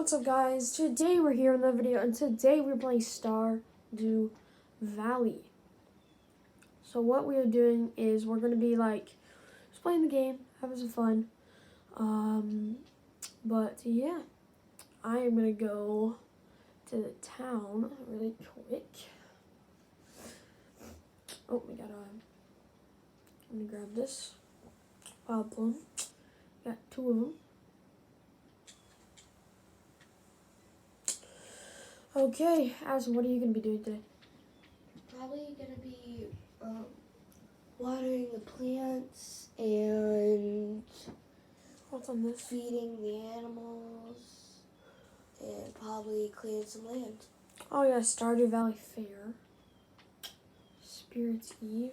What's up, guys? Today we're here in the video, and today we're playing Stardew Valley. So what we are doing is we're gonna be like just playing the game, having some fun. But yeah, I am gonna go to the town really quick. Oh, we gotta. Let me grab this wild plum. Got two of them. Okay, Addison, what are you going to be doing today? Probably going to be watering the plants and What's on this? feeding the animals and probably clearing some land. Oh yeah, Stardew Valley Fair. Spirits Eve.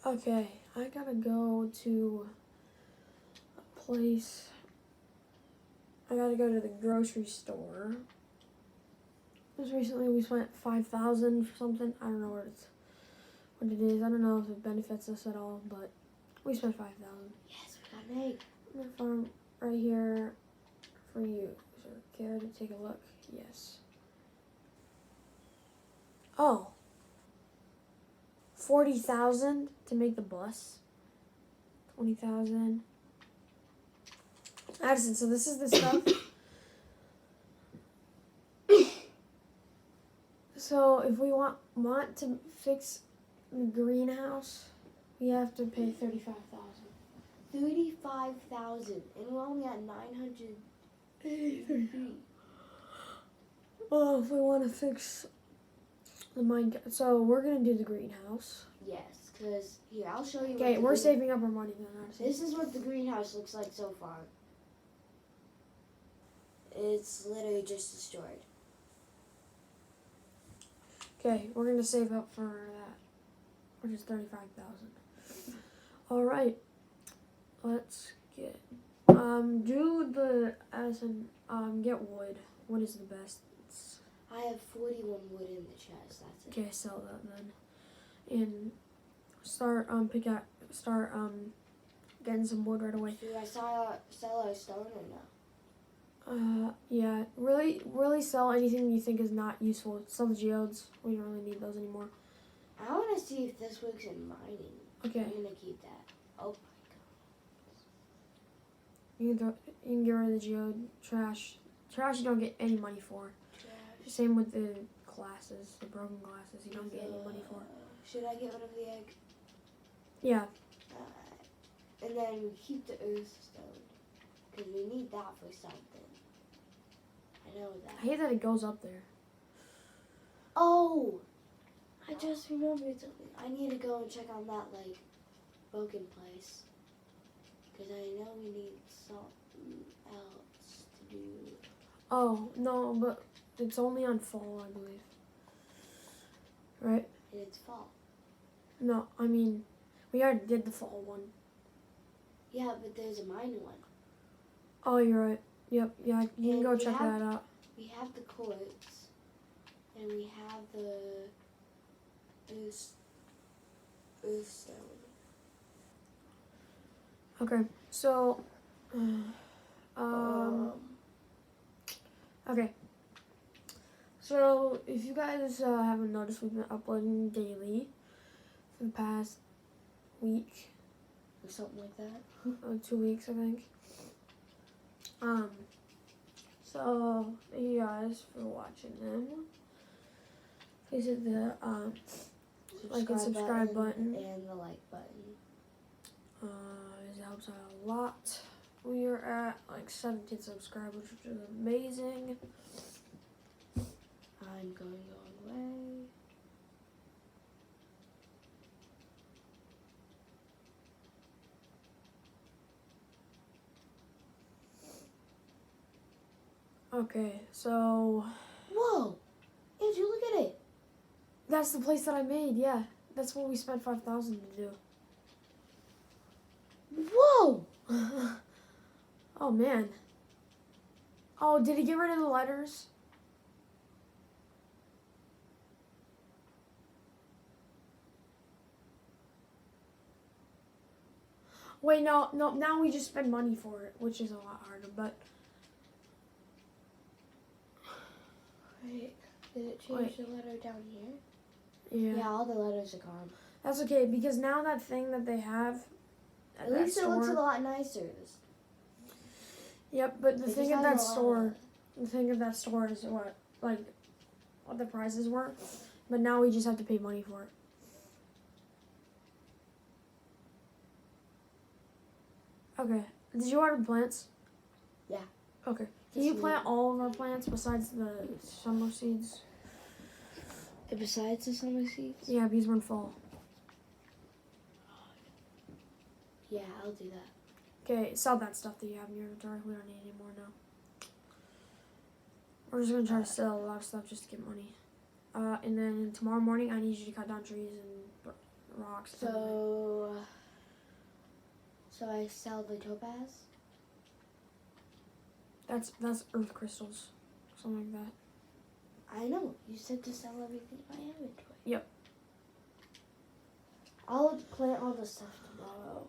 Okay, I gotta go to a place. I gotta go to the grocery store. Just recently we spent $5,000 for something. I don't know what it is. I don't know if it benefits us at all, but we spent $5,000. Yes, we got an egg. I'm gonna farm right here for you. So care to take a look? Yes. Oh. 40,000 to make the bus. 20,000. Addison, so this is the stuff. So if we want to fix the greenhouse, we have to pay 35,000. 35,000, and we're only at 983. Oh, if we want to fix the mine, so we're gonna do the greenhouse. Yes, because here, I'll show you. Okay, we're saving up our money then. Addison. This is what the greenhouse looks like so far. It's literally just destroyed. Okay, we're gonna save up for that, which is 35,000. All right, let's get do the Addison get wood. What is the best? I have 41 wood in the chest. That's it. Okay, sell that then, and start getting some wood right away. Should I sell our stone or no? Yeah, really sell anything you think is not useful. Sell the geodes. We don't really need those anymore. I want to see if this works in mining. Okay. I'm gonna keep that. Oh my You can get rid of the geode. Trash you don't get any money for. god. Same with the glasses, the broken glasses. You don't get any money for. Should I get rid of the egg? Yeah. And then we keep the earth stone because we need that for something. I know that. I hate that it goes up there. Oh, I just remembered something. I need to go and check on that like broken place because I know we need something else to do. Oh no, but it's only on fall, I believe. Right? And it's fall. No, I mean, we already did the fall one. Yeah, but there's a minor one. Oh, you're right. Yep, yeah, you can And go we check have- that out. We have the quartz, and we have the earth stone. Okay, so, okay. So, if you guys haven't noticed, we've been uploading daily for the past week. Or something like that. 2 weeks, I think. So thank you guys for watching them. Please hit the like and subscribe button. And the like button. It helps out a lot. We are at like 17 subscribers, which is amazing. I'm going the wrong way. Okay, so Whoa! Andrew, look at it! that's the place that I made. Yeah, that's what we spent 5,000 to do. Whoa! Oh man. Oh, did he get rid of the letters? Wait, no. Now we just spend money for it, which is a lot harder. But Wait, did it change Wait. the letter down here? yeah, Yeah, all the letters are gone. that's okay because now that thing that they have At least it looks a store- lot nicer. Yep, but the It thing just of has that a lot store, of- the thing of that store is what the prices were, but now we just have to pay money for it. Okay. Did you water the plants? Yeah. Okay. Can Just you plant me. all of our plants besides the summer seeds? Besides the summer seeds? Yeah, because we're in fall. Yeah, I'll do that. Okay, sell that stuff that you have in your inventory. We don't need any more now. We're just gonna try to sell a lot of stuff just to get money. And then tomorrow morning, I need you to cut down trees and rocks. and everything. So I sell the topaz? That's earth crystals, something like that. I know. You said to sell everything in my inventory. Yep. I'll plant all the stuff tomorrow.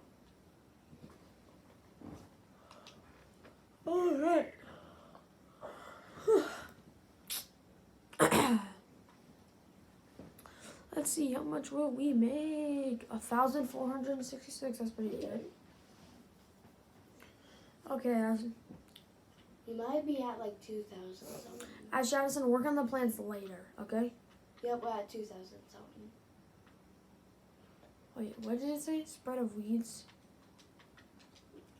All right. Let's see, how much will we make? 1,466. That's pretty good. Okay, You might be at like 2,000 something. Addison, work on the plants later. Okay. Yep, we're at 2,000 something. Wait, what did it say? Spread of weeds.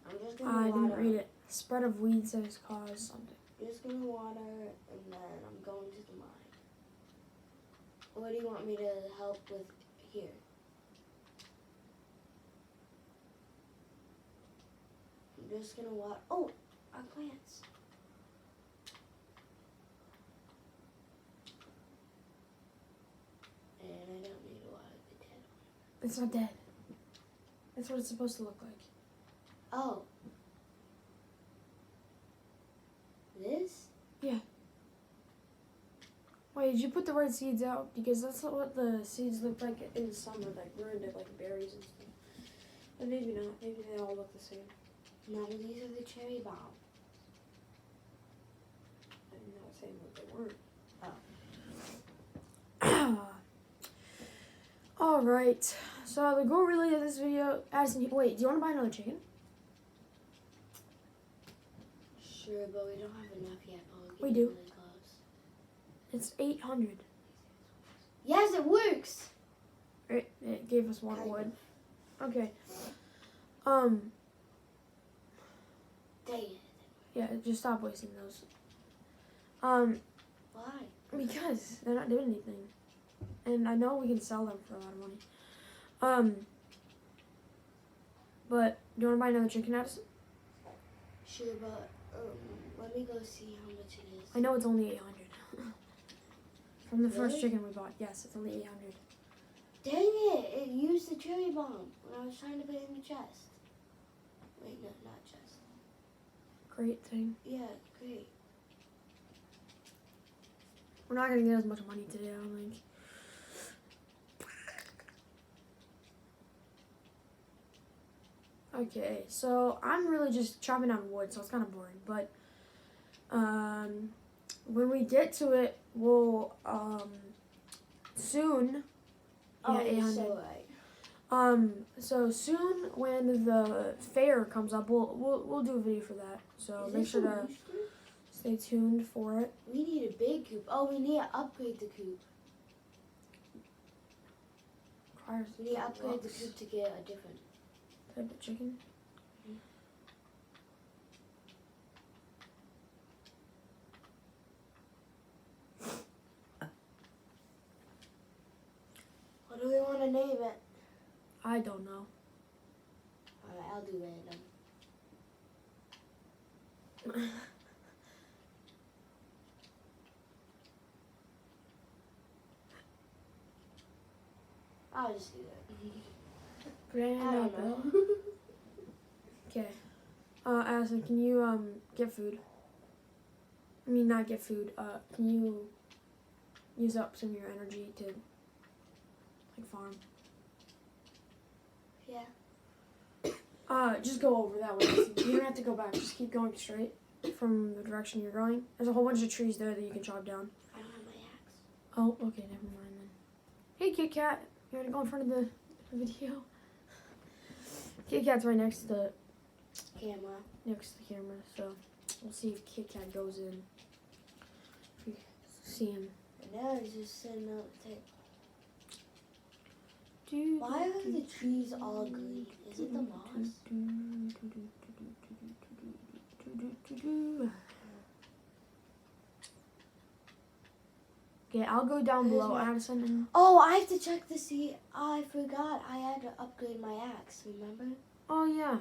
I'm just gonna I water. didn't read it. Spread of weeds has caused something. I'm just gonna water and then I'm going to the mine. What do you want me to help with here? I'm just gonna water. Oh, our plants. And I don't need to water the dead one. It's not dead. That's what it's supposed to look like. Oh. This? Wait, did you put the right seeds out? Because that's not what the seeds look like in summer, like ruined it, like berries and stuff. But maybe not. Maybe they all look the same. No, these are the cherry bomb. I'm not saying that they weren't. Oh. All right. So the goal really of this video, Addison. Wait, do you want to buy another chicken? Sure, but we don't have enough yet. But we're We getting do. really close. It's 800. Yes, it works. It gave us one Kind wood. of. Okay. Dang it. Yeah, just stop wasting those. Why? Because they're not doing anything. And I know we can sell them for a lot of money. But do you want to buy another chicken, Addison? Sure, but let me go see how much it is. I know it's only 800. From the first Really? chicken we bought. Yes, it's only 800. Dang it! It used the cherry bomb when I was trying to put it in the chest. Wait, no, not chest. Great thing. Yeah, great. We're not going to get as much money today, I don't think. Okay, so I'm really just chopping down wood, so it's kind of boring. But when we get to it, we'll soon. Oh, Yeah, you're 800. so right. So soon when the fair comes up, we'll do a video for that. So Is make this sure a to rooster? stay tuned for it. We need a big coop. Oh, we need to upgrade the coop. We need to upgrade the coop to get a different. Type of chicken. What do we want to name it? I don't know. Alright, I'll do random. I'll just do that. I don't know. Okay. Addison, can you get food? I mean, not get food. Can you use up some of your energy to farm? Yeah. Just go over that way. You don't have to go back. Just keep going straight from the direction you're going. There's a whole bunch of trees there that you can chop down. I don't have my axe. Oh, okay, never mind then. Hey, Kit Kat. You want to go in front of the video? Kit Kat's right next to the Camera. camera, so we'll see if Kit Kat goes in. If we see him. And now he's just sitting up there. Why are the trees all green? Is it the moss? Okay, I'll go down below, Addison. And Oh, I have to check to see. I forgot. I had to upgrade my axe. Remember? oh yeah,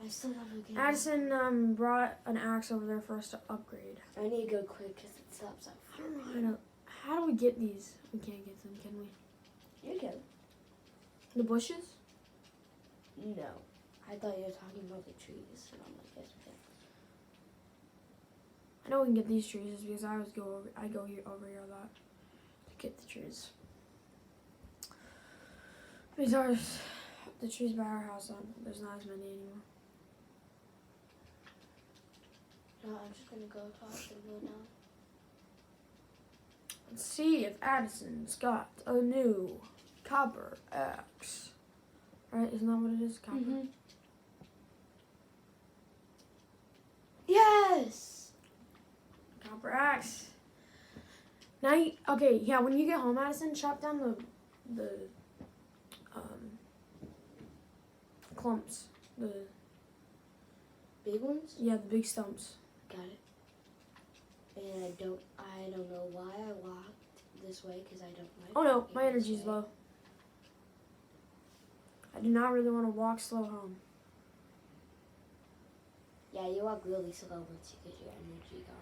I still never get it. Addison brought an axe over there for us to upgrade. I need to go quick because it stops up. I don't know how do we get these? We can't get them, can we? You can. The bushes? No. I thought you were talking about the trees. And I'm like, yes, we can. I know we can get these trees because I go here over here a lot to get the trees. These are the trees by our house. There's not as many anymore. No, I'm just gonna go across and go down. Let's see if Addison's got a new copper axe. Right? Isn't that what it is? Copper. Mm-hmm. Yes. Copper axe. Now, okay, yeah. When you get home, Addison, chop down the clumps. The Big ones? the big stumps. Got it. And I don't know why I walked this way because I don't like. Oh no, walking my this energy's way. low. I do not really want to walk slow home. Yeah, you walk really slow once you get your energy gone.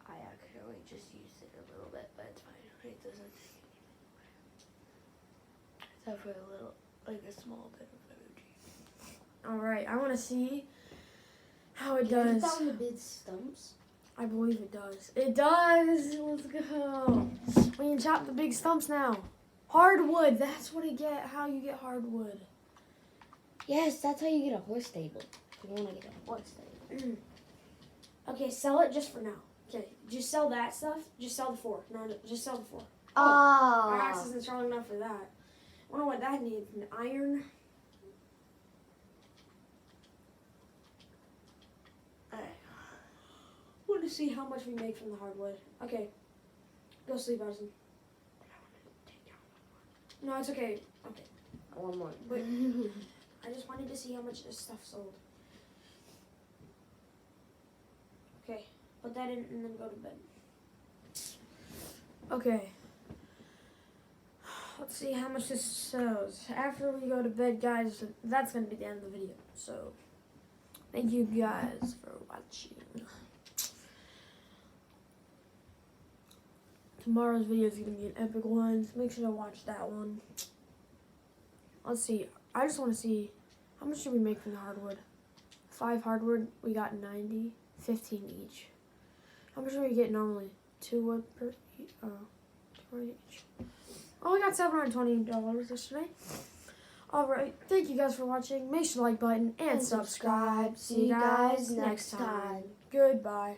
I actually just used it a little bit, but it's fine. It doesn't take anything. Except for a little, like a small bit of energy. Alright, I want to see how it Can you does. put down the big stumps? I believe it does. It does! Let's go. We can chop the big stumps now. Hardwood, that's what how you get hardwood. Yes, that's how you get a horse stable. You want to get a horse stable. Okay, sell it just for now. Okay, just sell that stuff. Just sell the 4. No, just sell the 4. Oh. Our axe isn't strong enough for that. I wonder what that needs. An iron. Alright. Want to see how much we make from the hardwood. Okay. Go sleep, Addison. No, it's okay. Okay. One more. Wait. I just wanted to see how much this stuff sold. Okay. Put that in and then go to bed. Okay. Let's see how much this sells. After we go to bed, guys, that's going to be the end of the video. So, thank you guys for watching. Tomorrow's video is going to be an epic one. So make sure to watch that one. Let's see. I just want to see how much did we make from the hardwood. 5 hardwood, we got 90. 15 each. How much do we get normally? 2 wood per each. 2 wood each. Oh, we got $720 yesterday. Alright, thank you guys for watching. Make sure to like button and subscribe. See you guys next time. Goodbye.